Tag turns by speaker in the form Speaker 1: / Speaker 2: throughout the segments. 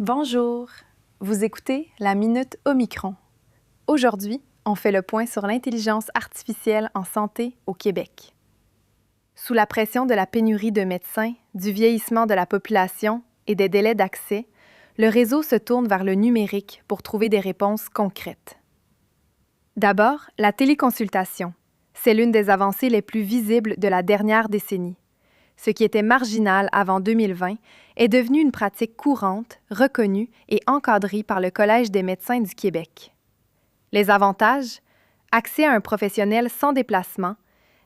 Speaker 1: Bonjour, vous écoutez la Minute Omicron. Aujourd'hui, on fait le point sur l'intelligence artificielle en santé au Québec. Sous la pression de la pénurie de médecins, du vieillissement de la population et des délais d'accès, le réseau se tourne vers le numérique pour trouver des réponses concrètes. D'abord, la téléconsultation. C'est l'une des avancées les plus visibles de la dernière décennie. Ce qui était marginal avant 2020 est devenu une pratique courante, reconnue et encadrée par le Collège des médecins du Québec. Les avantages? Accès à un professionnel sans déplacement,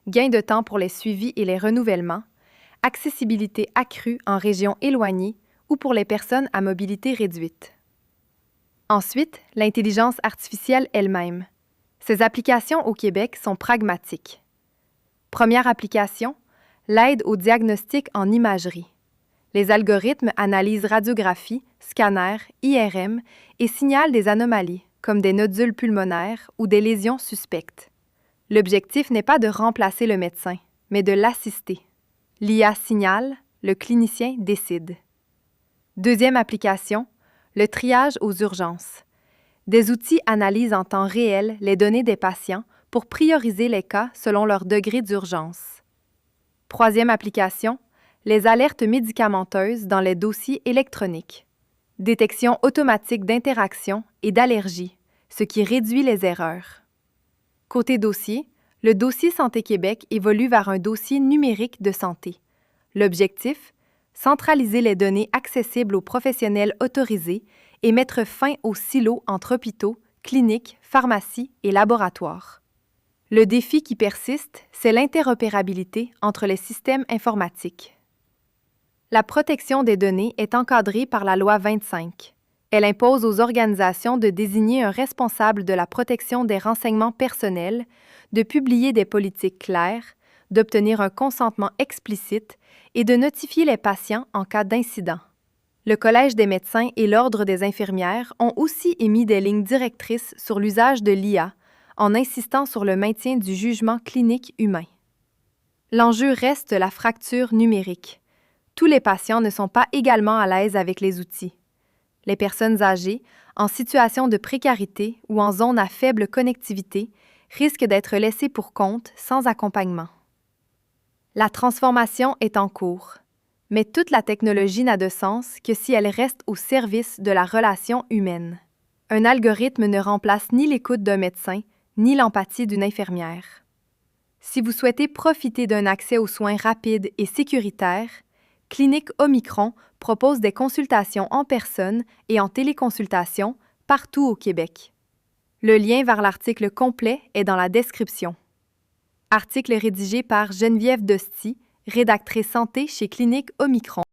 Speaker 1: gain de temps pour les suivis et les renouvellements, accessibilité accrue en régions éloignées ou pour les personnes à mobilité réduite. Ensuite, l'intelligence artificielle elle-même. Ses applications au Québec sont pragmatiques. Première application, l'aide au diagnostic en imagerie. Les algorithmes analysent radiographie, scanner, IRM et signalent des anomalies, comme des nodules pulmonaires ou des lésions suspectes. L'objectif n'est pas de remplacer le médecin, mais de l'assister. L'IA signale, le clinicien décide. Deuxième application, le triage aux urgences. Des outils analysent en temps réel les données des patients pour prioriser les cas selon leur degré d'urgence. Troisième application, les alertes médicamenteuses dans les dossiers électroniques. Détection automatique d'interactions et d'allergies, ce qui réduit les erreurs. Côté dossier, le dossier Santé Québec évolue vers un dossier numérique de santé. L'objectif? Centraliser les données accessibles aux professionnels autorisés et mettre fin aux silos entre hôpitaux, cliniques, pharmacies et laboratoires. Le défi qui persiste, c'est l'interopérabilité entre les systèmes informatiques. La protection des données est encadrée par la Loi 25. Elle impose aux organisations de désigner un responsable de la protection des renseignements personnels, de publier des politiques claires, d'obtenir un consentement explicite et de notifier les patients en cas d'incident. Le Collège des médecins et l'Ordre des infirmières ont aussi émis des lignes directrices sur l'usage de l'IA, en insistant sur le maintien du jugement clinique humain. L'enjeu reste la fracture numérique. Tous les patients ne sont pas également à l'aise avec les outils. Les personnes âgées, en situation de précarité ou en zone à faible connectivité, risquent d'être laissées pour compte sans accompagnement. La transformation est en cours, mais toute la technologie n'a de sens que si elle reste au service de la relation humaine. Un algorithme ne remplace ni l'écoute d'un médecin, ni l'empathie d'une infirmière. Si vous souhaitez profiter d'un accès aux soins rapides et sécuritaires, Clinique Omicron propose des consultations en personne et en téléconsultation partout au Québec. Le lien vers l'article complet est dans la description. Article rédigé par Geneviève Dostie, rédactrice santé chez Clinique Omicron.